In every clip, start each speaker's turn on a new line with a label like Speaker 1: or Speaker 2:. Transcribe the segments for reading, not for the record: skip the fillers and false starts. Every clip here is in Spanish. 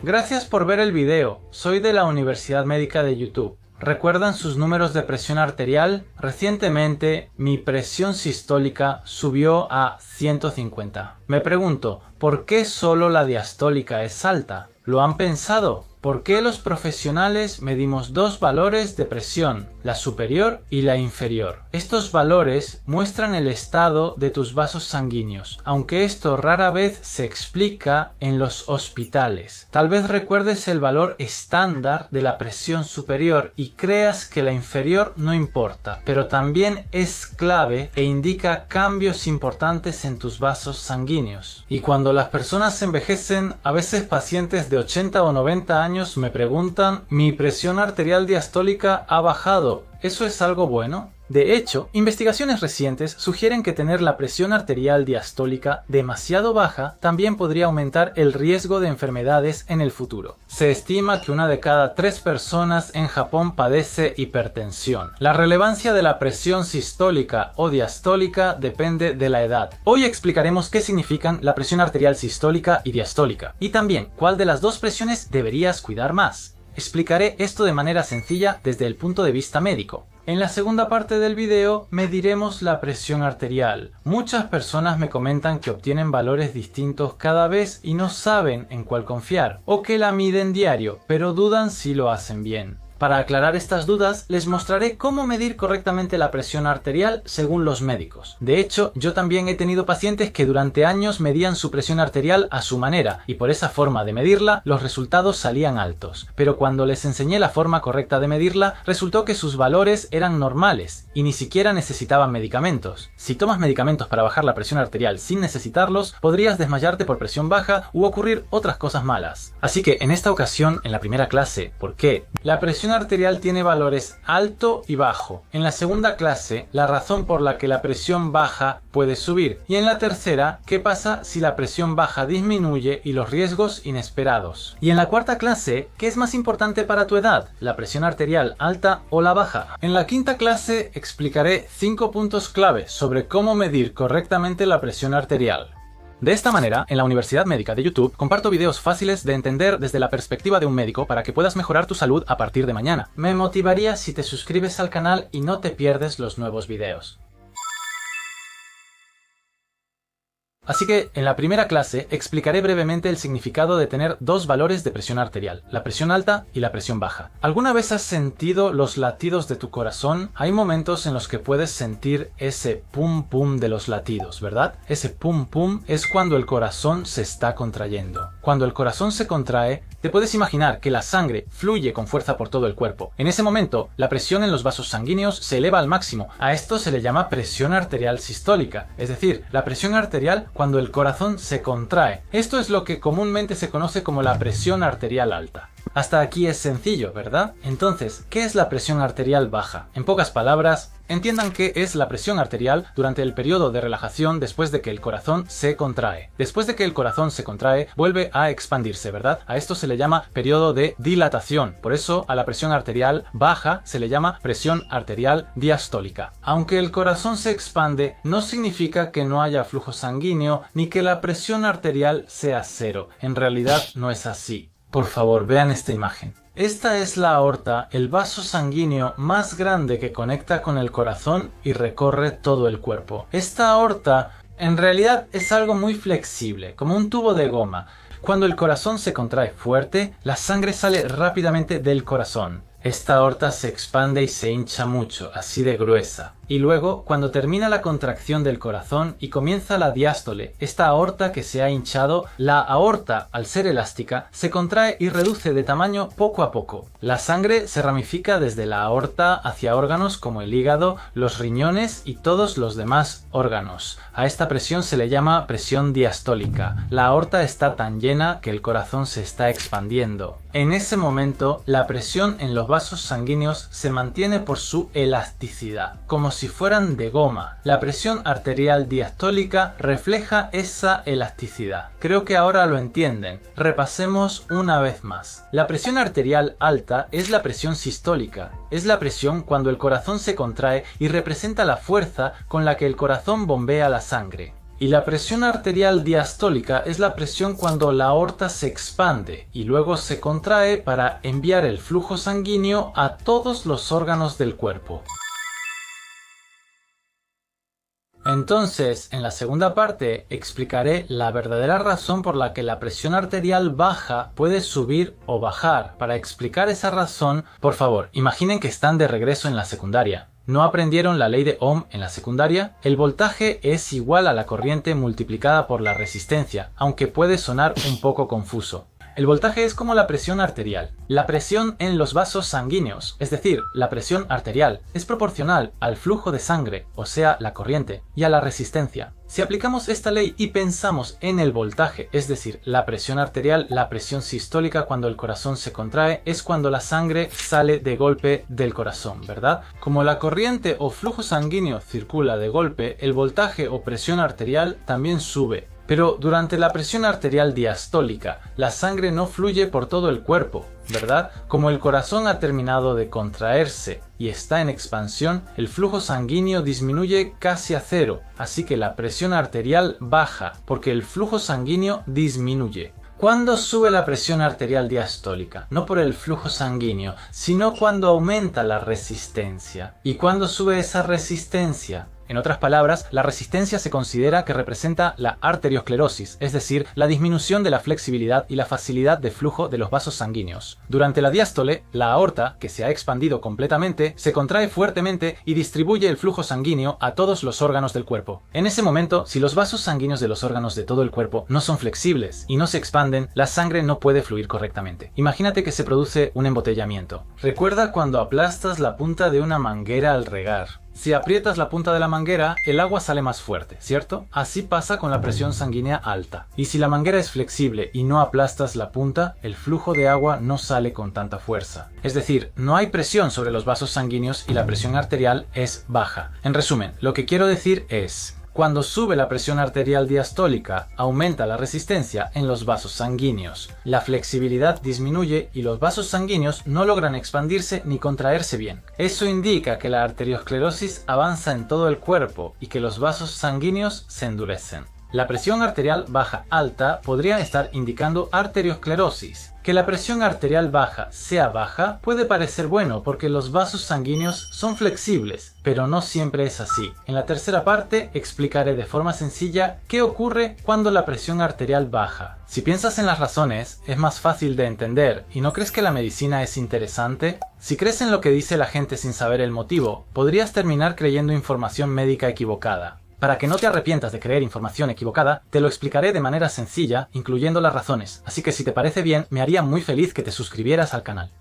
Speaker 1: Gracias por ver el video. Soy de la Universidad Médica de YouTube. ¿Recuerdan sus números de presión arterial? Recientemente mi presión sistólica subió a 150. Me pregunto, ¿por qué solo la diastólica es alta? ¿Lo han pensado? ¿Por qué los profesionales medimos dos valores de presión, la superior y la inferior? Estos valores muestran el estado de tus vasos sanguíneos, aunque esto rara vez se explica en los hospitales. Tal vez recuerdes el valor estándar de la presión superior y creas que la inferior no importa, pero también es clave e indica cambios importantes en tus vasos sanguíneos. Y cuando las personas envejecen, a veces pacientes de 80 o 90 años me preguntan, mi presión arterial diastólica ha bajado, ¿eso es algo bueno? De hecho, investigaciones recientes sugieren que tener la presión arterial diastólica demasiado baja también podría aumentar el riesgo de enfermedades en el futuro. Se estima que 1 de cada 3 personas en Japón padece hipertensión. La relevancia de la presión sistólica o diastólica depende de la edad. Hoy explicaremos qué significan la presión arterial sistólica y diastólica, y también cuál de las dos presiones deberías cuidar más. Explicaré esto de manera sencilla desde el punto de vista médico. En la segunda parte del video mediremos la presión arterial. Muchas personas me comentan que obtienen valores distintos cada vez y no saben en cuál confiar, o que la miden diario, pero dudan si lo hacen bien. Para aclarar estas dudas, les mostraré cómo medir correctamente la presión arterial según los médicos. De hecho, yo también he tenido pacientes que durante años medían su presión arterial a su manera, y por esa forma de medirla, los resultados salían altos. Pero cuando les enseñé la forma correcta de medirla, resultó que sus valores eran normales, y ni siquiera necesitaban medicamentos. Si tomas medicamentos para bajar la presión arterial sin necesitarlos, podrías desmayarte por presión baja u ocurrir otras cosas malas. Así que en esta ocasión, en la primera clase, ¿por qué? La presión arterial tiene valores alto y bajo. En la segunda clase, la razón por la que la presión baja puede subir. Y en la tercera, ¿qué pasa si la presión baja disminuye y los riesgos inesperados? Y en la cuarta clase, ¿qué es más importante para tu edad? ¿La presión arterial alta o la baja? En la quinta clase explicaré 5 puntos clave sobre cómo medir correctamente la presión arterial. De esta manera, en la Universidad Médica de YouTube comparto videos fáciles de entender desde la perspectiva de un médico para que puedas mejorar tu salud a partir de mañana. Me motivaría si te suscribes al canal y no te pierdes los nuevos videos. Así que, en la primera clase, explicaré brevemente el significado de tener dos valores de presión arterial, la presión alta y la presión baja. ¿Alguna vez has sentido los latidos de tu corazón? Hay momentos en los que puedes sentir ese pum pum de los latidos, ¿verdad? Ese pum pum es cuando el corazón se está contrayendo. Cuando el corazón se contrae, te puedes imaginar que la sangre fluye con fuerza por todo el cuerpo. En ese momento, la presión en los vasos sanguíneos se eleva al máximo. A esto se le llama presión arterial sistólica, es decir, la presión arterial cuando el corazón se contrae. Esto es lo que comúnmente se conoce como la presión arterial alta. Hasta aquí es sencillo, ¿verdad? Entonces, ¿qué es la presión arterial baja? En pocas palabras, entiendan qué es la presión arterial durante el periodo de relajación después de que el corazón se contrae. Después de que el corazón se contrae, vuelve a expandirse, ¿verdad? A esto se le llama periodo de dilatación. Por eso, a la presión arterial baja se le llama presión arterial diastólica. Aunque el corazón se expande, no significa que no haya flujo sanguíneo ni que la presión arterial sea cero. En realidad no es así. Por favor, vean esta imagen. Esta es la aorta, el vaso sanguíneo más grande que conecta con el corazón y recorre todo el cuerpo. Esta aorta en realidad es algo muy flexible, como un tubo de goma. Cuando el corazón se contrae fuerte, la sangre sale rápidamente del corazón. Esta aorta se expande y se hincha mucho, así de gruesa. Y luego, cuando termina la contracción del corazón y comienza la diástole, esta aorta que se ha hinchado, la aorta, al ser elástica, se contrae y reduce de tamaño poco a poco. La sangre se ramifica desde la aorta hacia órganos como el hígado, los riñones y todos los demás órganos. A esta presión se le llama presión diastólica. La aorta está tan llena que el corazón se está expandiendo. En ese momento, la presión en los vasos sanguíneos se mantiene por su elasticidad, como si fueran de goma. La presión arterial diastólica refleja esa elasticidad. Creo que ahora lo entienden. Repasemos una vez más. La presión arterial alta es la presión sistólica. Es la presión cuando el corazón se contrae y representa la fuerza con la que el corazón bombea la sangre. Y la presión arterial diastólica es la presión cuando la aorta se expande y luego se contrae para enviar el flujo sanguíneo a todos los órganos del cuerpo. Entonces, en la segunda parte explicaré la verdadera razón por la que la presión arterial baja puede subir o bajar. Para explicar esa razón, por favor, imaginen que están de regreso en la secundaria. ¿No aprendieron la ley de Ohm en la secundaria? El voltaje es igual a la corriente multiplicada por la resistencia, aunque puede sonar un poco confuso. El voltaje es como la presión arterial. La presión en los vasos sanguíneos, es decir, la presión arterial, es proporcional al flujo de sangre, o sea, la corriente, y a la resistencia. Si aplicamos esta ley y pensamos en el voltaje, es decir, la presión arterial, la presión sistólica cuando el corazón se contrae, es cuando la sangre sale de golpe del corazón, ¿verdad? Como la corriente o flujo sanguíneo circula de golpe, el voltaje o presión arterial también sube. Pero durante la presión arterial diastólica, la sangre no fluye por todo el cuerpo, ¿verdad? Como el corazón ha terminado de contraerse y está en expansión, el flujo sanguíneo disminuye casi a cero, así que la presión arterial baja, porque el flujo sanguíneo disminuye. ¿Cuándo sube la presión arterial diastólica? No por el flujo sanguíneo, sino cuando aumenta la resistencia. ¿Y cuándo sube esa resistencia? En otras palabras, la resistencia se considera que representa la arteriosclerosis, es decir, la disminución de la flexibilidad y la facilidad de flujo de los vasos sanguíneos. Durante la diástole, la aorta, que se ha expandido completamente, se contrae fuertemente y distribuye el flujo sanguíneo a todos los órganos del cuerpo. En ese momento, si los vasos sanguíneos de los órganos de todo el cuerpo no son flexibles y no se expanden, la sangre no puede fluir correctamente. Imagínate que se produce un embotellamiento. Recuerda cuando aplastas la punta de una manguera al regar. Si aprietas la punta de la manguera, el agua sale más fuerte, ¿cierto? Así pasa con la presión sanguínea alta. Y si la manguera es flexible y no aplastas la punta, el flujo de agua no sale con tanta fuerza. Es decir, no hay presión sobre los vasos sanguíneos y la presión arterial es baja. En resumen, lo que quiero decir es: cuando sube la presión arterial diastólica, aumenta la resistencia en los vasos sanguíneos. La flexibilidad disminuye y los vasos sanguíneos no logran expandirse ni contraerse bien. Eso indica que la arteriosclerosis avanza en todo el cuerpo y que los vasos sanguíneos se endurecen. La presión arterial baja alta podría estar indicando arteriosclerosis. Que la presión arterial baja sea baja puede parecer bueno porque los vasos sanguíneos son flexibles, pero no siempre es así. En la tercera parte explicaré de forma sencilla qué ocurre cuando la presión arterial baja. Si piensas en las razones, es más fácil de entender. ¿Y no crees que la medicina es interesante? Si crees en lo que dice la gente sin saber el motivo, podrías terminar creyendo información médica equivocada. Para que no te arrepientas de creer información equivocada, te lo explicaré de manera sencilla, incluyendo las razones, así que si te parece bien, me haría muy feliz que te suscribieras al canal.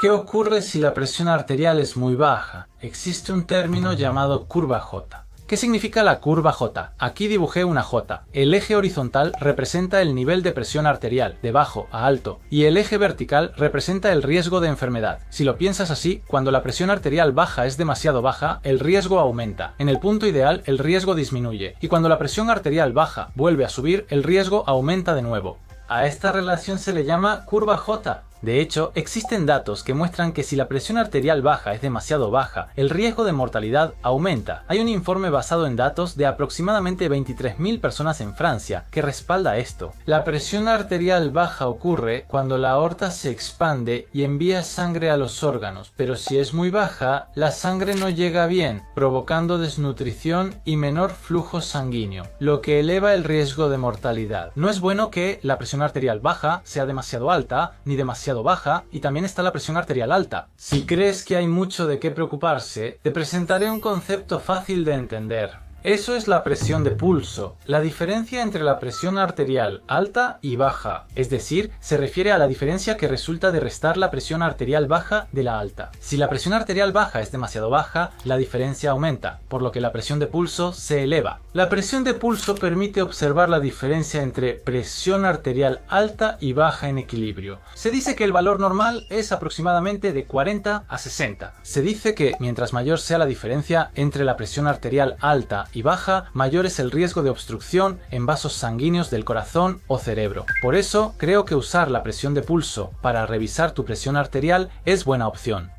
Speaker 1: ¿Qué ocurre si la presión arterial es muy baja? Existe un término llamado curva J. ¿Qué significa la curva J? Aquí dibujé una J. El eje horizontal representa el nivel de presión arterial, de bajo a alto, y el eje vertical representa el riesgo de enfermedad. Si lo piensas así, cuando la presión arterial baja es demasiado baja, el riesgo aumenta. En el punto ideal, el riesgo disminuye, y cuando la presión arterial baja vuelve a subir, el riesgo aumenta de nuevo. A esta relación se le llama curva J. De hecho, existen datos que muestran que si la presión arterial baja es demasiado baja, el riesgo de mortalidad aumenta. Hay un informe basado en datos de aproximadamente 23.000 personas en Francia que respalda esto. La presión arterial baja ocurre cuando la aorta se expande y envía sangre a los órganos, pero si es muy baja, la sangre no llega bien, provocando desnutrición y menor flujo sanguíneo, lo que eleva el riesgo de mortalidad. No es bueno que la presión arterial baja sea demasiado alta ni demasiado baja, y también está la presión arterial alta. Si crees que hay mucho de qué preocuparse, te presentaré un concepto fácil de entender. Eso es la presión de pulso, la diferencia entre la presión arterial alta y baja, es decir, se refiere a la diferencia que resulta de restar la presión arterial baja de la alta. Si la presión arterial baja es demasiado baja, la diferencia aumenta, por lo que la presión de pulso se eleva. La presión de pulso permite observar la diferencia entre presión arterial alta y baja en equilibrio. Se dice que el valor normal es aproximadamente de 40 a 60. Se dice que mientras mayor sea la diferencia entre la presión arterial alta y baja, mayor es el riesgo de obstrucción en vasos sanguíneos del corazón o cerebro. Por eso, creo que usar la presión de pulso para revisar tu presión arterial es buena opción.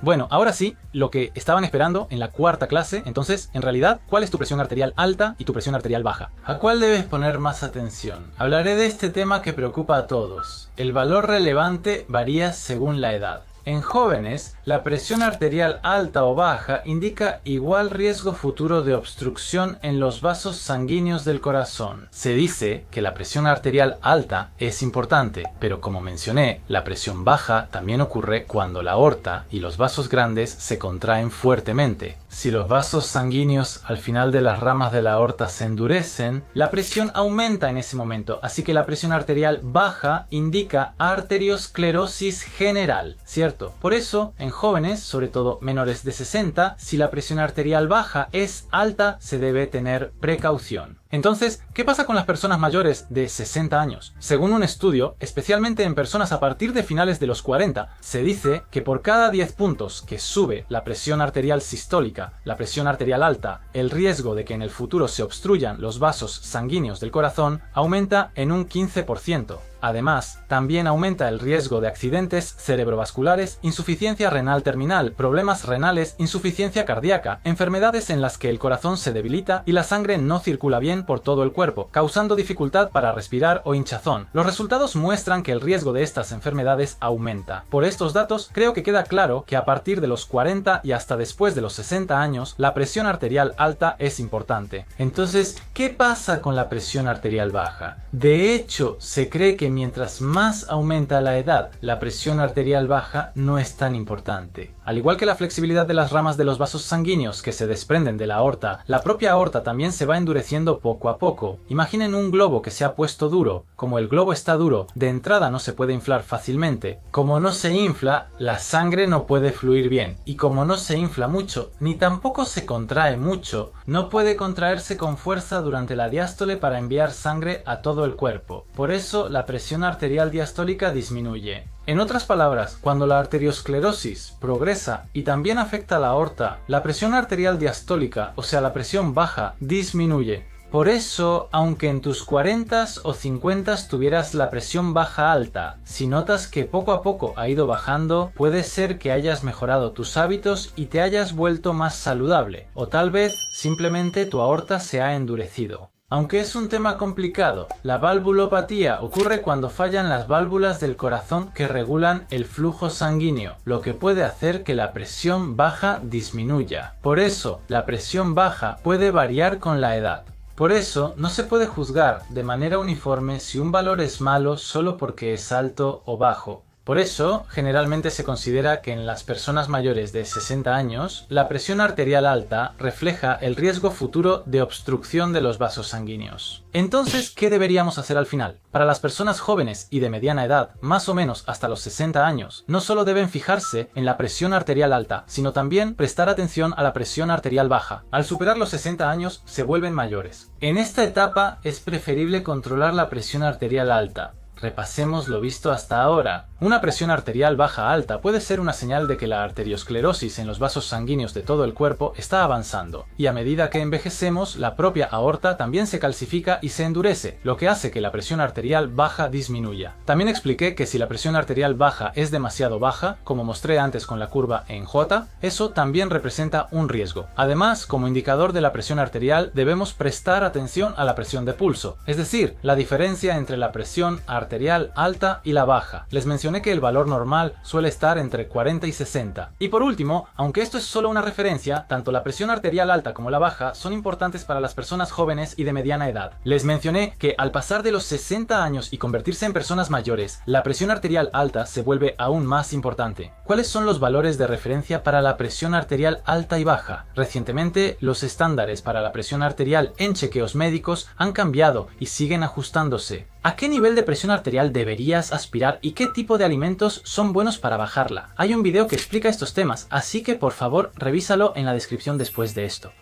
Speaker 1: Bueno, ahora sí, lo que estaban esperando en la cuarta clase. Entonces, en realidad, ¿cuál es tu presión arterial alta y tu presión arterial baja? ¿A cuál debes poner más atención? Hablaré de este tema que preocupa a todos. El valor relevante varía según la edad. En jóvenes, la presión arterial alta o baja indica igual riesgo futuro de obstrucción en los vasos sanguíneos del corazón. Se dice que la presión arterial alta es importante, pero como mencioné, la presión baja también ocurre cuando la aorta y los vasos grandes se contraen fuertemente. Si los vasos sanguíneos al final de las ramas de la aorta se endurecen, la presión aumenta en ese momento, así que la presión arterial baja indica arteriosclerosis general, ¿cierto? Por eso, en jóvenes, sobre todo menores de 60, si la presión arterial baja es alta, se debe tener precaución. Entonces, ¿qué pasa con las personas mayores de 60 años? Según un estudio, especialmente en personas a partir de finales de los 40, se dice que por cada 10 puntos que sube la presión arterial sistólica, la presión arterial alta, el riesgo de que en el futuro se obstruyan los vasos sanguíneos del corazón aumenta en un 15%. Además, también aumenta el riesgo de accidentes cerebrovasculares, insuficiencia renal terminal, problemas renales, insuficiencia cardíaca, enfermedades en las que el corazón se debilita y la sangre no circula bien por todo el cuerpo, causando dificultad para respirar o hinchazón. Los resultados muestran que el riesgo de estas enfermedades aumenta. Por estos datos, creo que queda claro que a partir de los 40 y hasta después de los 60 años, la presión arterial alta es importante. Entonces, ¿qué pasa con la presión arterial baja? De hecho, se cree que mientras más aumenta la edad, la presión arterial baja no es tan importante. Al igual que la flexibilidad de las ramas de los vasos sanguíneos que se desprenden de la aorta, la propia aorta también se va endureciendo poco a poco. Imaginen un globo que se ha puesto duro. Como el globo está duro, de entrada no se puede inflar fácilmente. Como no se infla, la sangre no puede fluir bien. Y como no se infla mucho, ni tampoco se contrae mucho, no puede contraerse con fuerza durante la diástole para enviar sangre a todo el cuerpo. Por eso la presión arterial diastólica disminuye. En otras palabras, cuando la arteriosclerosis progresa y también afecta a la aorta, la presión arterial diastólica, o sea la presión baja, disminuye. Por eso, aunque en tus 40s o 50s tuvieras la presión baja alta, si notas que poco a poco ha ido bajando, puede ser que hayas mejorado tus hábitos y te hayas vuelto más saludable, o tal vez simplemente tu aorta se ha endurecido. Aunque es un tema complicado, la valvulopatía ocurre cuando fallan las válvulas del corazón que regulan el flujo sanguíneo, lo que puede hacer que la presión baja disminuya. Por eso, la presión baja puede variar con la edad. Por eso, no se puede juzgar de manera uniforme si un valor es malo solo porque es alto o bajo. Por eso, generalmente se considera que en las personas mayores de 60 años, la presión arterial alta refleja el riesgo futuro de obstrucción de los vasos sanguíneos. Entonces, ¿qué deberíamos hacer al final? Para las personas jóvenes y de mediana edad, más o menos hasta los 60 años, no solo deben fijarse en la presión arterial alta, sino también prestar atención a la presión arterial baja. Al superar los 60 años, se vuelven mayores. En esta etapa es preferible controlar la presión arterial alta. Repasemos lo visto hasta ahora. Una presión arterial baja alta puede ser una señal de que la arteriosclerosis en los vasos sanguíneos de todo el cuerpo está avanzando, y a medida que envejecemos, la propia aorta también se calcifica y se endurece, lo que hace que la presión arterial baja disminuya. También expliqué que si la presión arterial baja es demasiado baja, como mostré antes con la curva en J, eso también representa un riesgo. Además, como indicador de la presión arterial, debemos prestar atención a la presión de pulso, es decir, la diferencia entre la presión arterial alta y la baja. Les mencioné que el valor normal suele estar entre 40 y 60. Y por último, aunque esto es solo una referencia, tanto la presión arterial alta como la baja son importantes para las personas jóvenes y de mediana edad. Les mencioné que al pasar de los 60 años y convertirse en personas mayores, la presión arterial alta se vuelve aún más importante. ¿Cuáles son los valores de referencia para la presión arterial alta y baja? Recientemente, los estándares para la presión arterial en chequeos médicos han cambiado y siguen ajustándose. ¿A qué nivel de presión arterial deberías aspirar y qué tipo de alimentos son buenos para bajarla? Hay un video que explica estos temas, así que por favor revísalo en la descripción después de esto.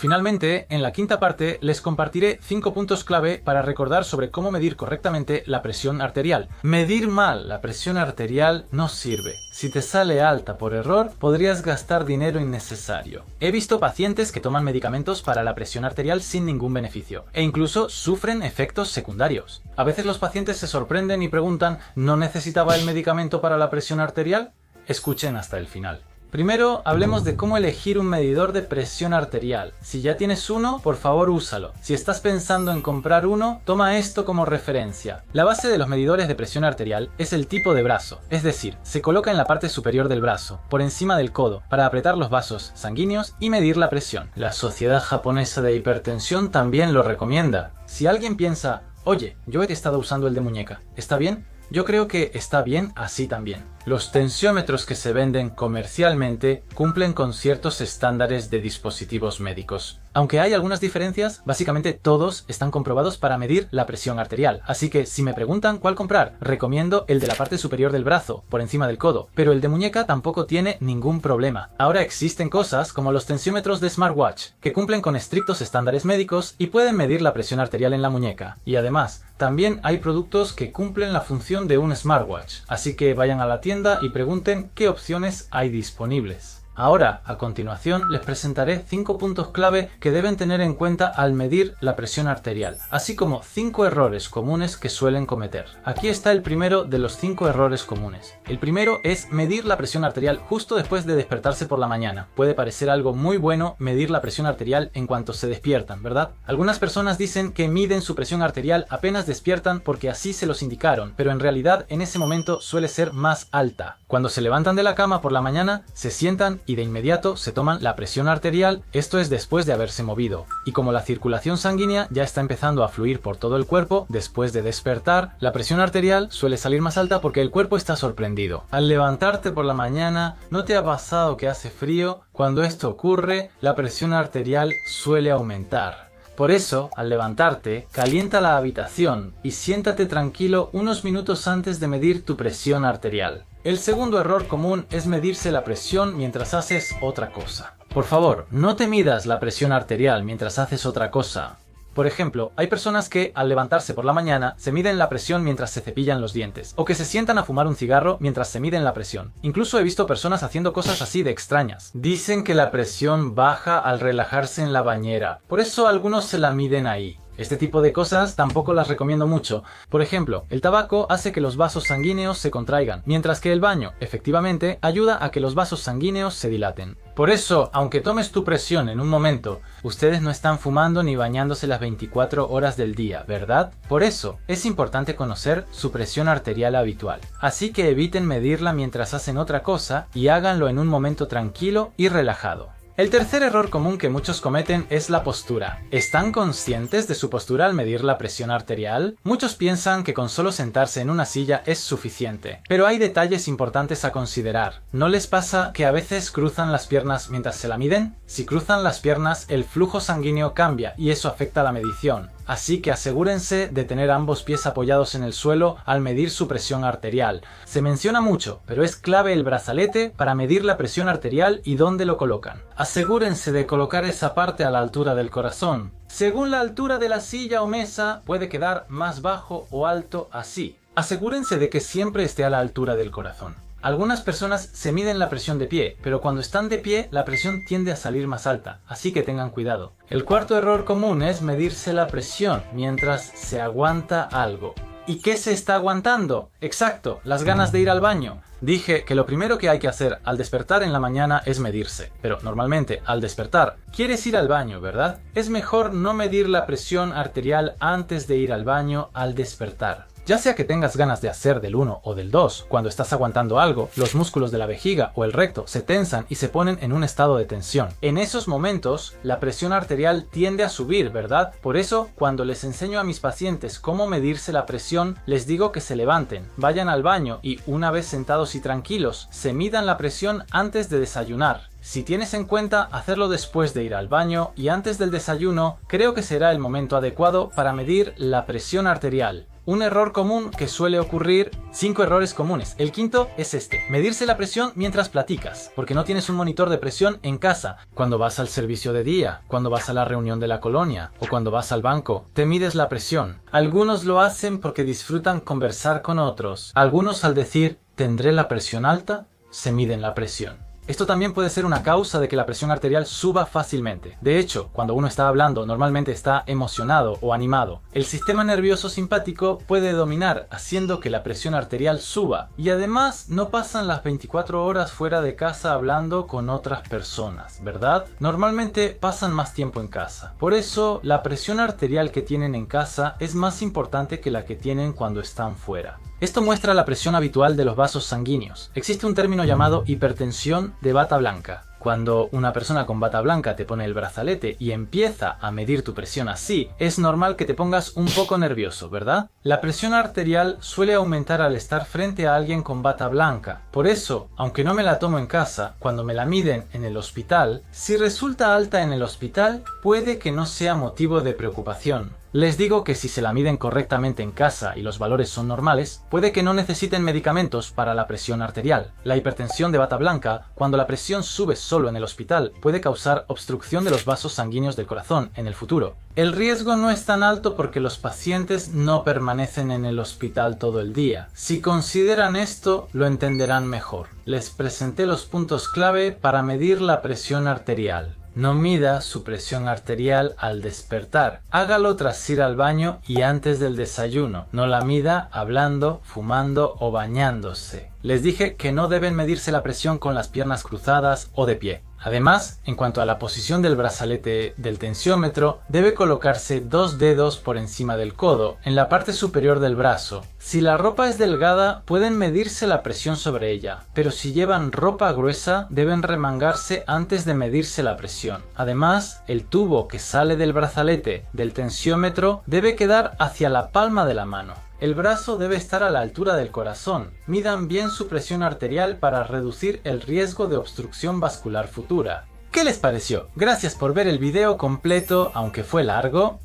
Speaker 1: Finalmente, en la quinta parte les compartiré 5 puntos clave para recordar sobre cómo medir correctamente la presión arterial. Medir mal la presión arterial no sirve. Si te sale alta por error, podrías gastar dinero innecesario. He visto pacientes que toman medicamentos para la presión arterial sin ningún beneficio, e incluso sufren efectos secundarios. A veces los pacientes se sorprenden y preguntan, ¿no necesitaba el medicamento para la presión arterial? Escuchen hasta el final. Primero, hablemos de cómo elegir un medidor de presión arterial. Si ya tienes uno, por favor úsalo. Si estás pensando en comprar uno, toma esto como referencia. La base de los medidores de presión arterial es el tipo de brazo, es decir, se coloca en la parte superior del brazo, por encima del codo, para apretar los vasos sanguíneos y medir la presión. La Sociedad Japonesa de Hipertensión también lo recomienda. Si alguien piensa, oye, yo he estado usando el de muñeca, ¿está bien? Yo creo que está bien así también. Los tensiómetros que se venden comercialmente cumplen con ciertos estándares de dispositivos médicos. Aunque hay algunas diferencias, básicamente todos están comprobados para medir la presión arterial. Así que si me preguntan cuál comprar, recomiendo el de la parte superior del brazo, por encima del codo. Pero el de muñeca tampoco tiene ningún problema. Ahora existen cosas como los tensiómetros de smartwatch, que cumplen con estrictos estándares médicos y pueden medir la presión arterial en la muñeca. Y además, también hay productos que cumplen la función de un smartwatch. Así que vayan a la tienda y pregunten qué opciones hay disponibles. Ahora, a continuación, les presentaré 5 puntos clave que deben tener en cuenta al medir la presión arterial, así como 5 errores comunes que suelen cometer. Aquí está el primero de los 5 errores comunes. El primero es medir la presión arterial justo después de despertarse por la mañana. Puede parecer algo muy bueno medir la presión arterial en cuanto se despiertan, ¿verdad? Algunas personas dicen que miden su presión arterial apenas despiertan porque así se los indicaron, pero en realidad en ese momento suele ser más alta. Cuando se levantan de la cama por la mañana, se sientan y de inmediato se toman la presión arterial, esto es después de haberse movido. Y como la circulación sanguínea ya está empezando a fluir por todo el cuerpo, después de despertar, la presión arterial suele salir más alta porque el cuerpo está sorprendido. Al levantarte por la mañana, ¿no te ha pasado que hace frío? Cuando esto ocurre, la presión arterial suele aumentar. Por eso, al levantarte, calienta la habitación y siéntate tranquilo unos minutos antes de medir tu presión arterial. El segundo error común es medirse la presión mientras haces otra cosa. Por favor, no te midas la presión arterial mientras haces otra cosa. Por ejemplo, hay personas que, al levantarse por la mañana, se miden la presión mientras se cepillan los dientes, o que se sientan a fumar un cigarro mientras se miden la presión. Incluso he visto personas haciendo cosas así de extrañas. Dicen que la presión baja al relajarse en la bañera, por eso algunos se la miden ahí. Este tipo de cosas tampoco las recomiendo mucho. Por ejemplo, el tabaco hace que los vasos sanguíneos se contraigan, mientras que el baño, efectivamente, ayuda a que los vasos sanguíneos se dilaten. Por eso, aunque tomes tu presión en un momento, ustedes no están fumando ni bañándose las 24 horas del día, ¿verdad? Por eso, es importante conocer su presión arterial habitual. Así que eviten medirla mientras hacen otra cosa y háganlo en un momento tranquilo y relajado. El tercer error común que muchos cometen es la postura. ¿Están conscientes de su postura al medir la presión arterial? Muchos piensan que con solo sentarse en una silla es suficiente, pero hay detalles importantes a considerar. ¿No les pasa que a veces cruzan las piernas mientras se la miden? Si cruzan las piernas, el flujo sanguíneo cambia y eso afecta la medición. Así que asegúrense de tener ambos pies apoyados en el suelo al medir su presión arterial. Se menciona mucho, pero es clave el brazalete para medir la presión arterial y dónde lo colocan. Asegúrense de colocar esa parte a la altura del corazón. Según la altura de la silla o mesa, puede quedar más bajo o alto así. Asegúrense de que siempre esté a la altura del corazón. Algunas personas se miden la presión de pie, pero cuando están de pie la presión tiende a salir más alta, así que tengan cuidado. El cuarto error común es medirse la presión mientras se aguanta algo. ¿Y qué se está aguantando? Exacto, las ganas de ir al baño. Dije que lo primero que hay que hacer al despertar en la mañana es medirse, pero normalmente al despertar quieres ir al baño, ¿verdad? Es mejor no medir la presión arterial antes de ir al baño al despertar. Ya sea que tengas ganas de hacer del 1 o del 2, cuando estás aguantando algo, los músculos de la vejiga o el recto se tensan y se ponen en un estado de tensión. En esos momentos, la presión arterial tiende a subir, ¿verdad? Por eso, cuando les enseño a mis pacientes cómo medirse la presión, les digo que se levanten, vayan al baño y, una vez sentados y tranquilos, se midan la presión antes de desayunar. Si tienes en cuenta hacerlo después de ir al baño y antes del desayuno, creo que será el momento adecuado para medir la presión arterial. Un error común que suele ocurrir, 5 errores comunes. El quinto es este: medirse la presión mientras platicas, porque no tienes un monitor de presión en casa. Cuando vas al servicio de día, cuando vas a la reunión de la colonia o cuando vas al banco, te mides la presión. Algunos lo hacen porque disfrutan conversar con otros. Algunos, al decir "tendré la presión alta", se miden la presión. Esto también puede ser una causa de que la presión arterial suba fácilmente. De hecho, cuando uno está hablando, normalmente está emocionado o animado. El sistema nervioso simpático puede dominar, haciendo que la presión arterial suba. Y además, no pasan las 24 horas fuera de casa hablando con otras personas, ¿verdad? Normalmente pasan más tiempo en casa. Por eso, la presión arterial que tienen en casa es más importante que la que tienen cuando están fuera. Esto muestra la presión habitual de los vasos sanguíneos. Existe un término llamado hipertensión de bata blanca. Cuando una persona con bata blanca te pone el brazalete y empieza a medir tu presión así, es normal que te pongas un poco nervioso, ¿verdad? La presión arterial suele aumentar al estar frente a alguien con bata blanca. Por eso, aunque no me la tomo en casa, cuando me la miden en el hospital, si resulta alta en el hospital, puede que no sea motivo de preocupación. Les digo que si se la miden correctamente en casa y los valores son normales, puede que no necesiten medicamentos para la presión arterial. La hipertensión de bata blanca, cuando la presión sube solo en el hospital, puede causar obstrucción de los vasos sanguíneos del corazón en el futuro. El riesgo no es tan alto porque los pacientes no permanecen en el hospital todo el día. Si consideran esto, lo entenderán mejor. Les presenté los puntos clave para medir la presión arterial. No mida su presión arterial al despertar. Hágalo tras ir al baño y antes del desayuno. No la mida hablando, fumando o bañándose. Les dije que no deben medirse la presión con las piernas cruzadas o de pie. Además, en cuanto a la posición del brazalete del tensiómetro, debe colocarse 2 dedos por encima del codo, en la parte superior del brazo. Si la ropa es delgada, pueden medirse la presión sobre ella, pero si llevan ropa gruesa, deben remangarse antes de medirse la presión. Además, el tubo que sale del brazalete del tensiómetro debe quedar hacia la palma de la mano. El brazo debe estar a la altura del corazón. Midan bien su presión arterial para reducir el riesgo de obstrucción vascular futura. ¿Qué les pareció? Gracias por ver el video completo, aunque fue largo.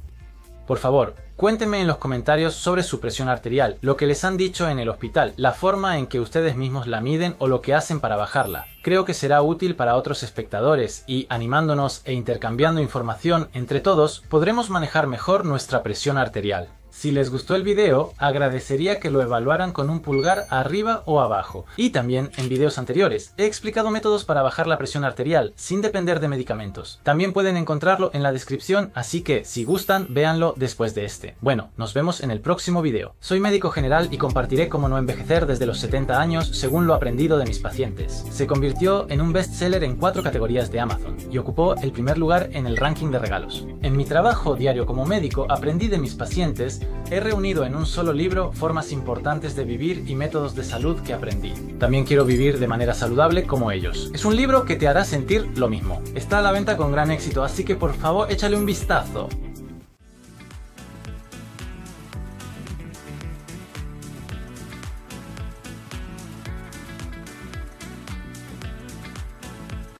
Speaker 1: Por favor, cuéntenme en los comentarios sobre su presión arterial, lo que les han dicho en el hospital, la forma en que ustedes mismos la miden o lo que hacen para bajarla. Creo que será útil para otros espectadores y, animándonos e intercambiando información entre todos, podremos manejar mejor nuestra presión arterial. Si les gustó el video, agradecería que lo evaluaran con un pulgar arriba o abajo. Y también en videos anteriores he explicado métodos para bajar la presión arterial sin depender de medicamentos. También pueden encontrarlo en la descripción, así que si gustan, véanlo después de este. Bueno, nos vemos en el próximo video. Soy médico general y compartiré cómo no envejecer desde los 70 años según lo aprendido de mis pacientes. Se convirtió en un bestseller en 4 categorías de Amazon y ocupó el primer lugar en el ranking de regalos. En mi trabajo diario como médico aprendí de mis pacientes. He reunido en un solo libro formas importantes de vivir y métodos de salud que aprendí. También quiero vivir de manera saludable como ellos. Es un libro que te hará sentir lo mismo. Está a la venta con gran éxito, así que por favor échale un vistazo.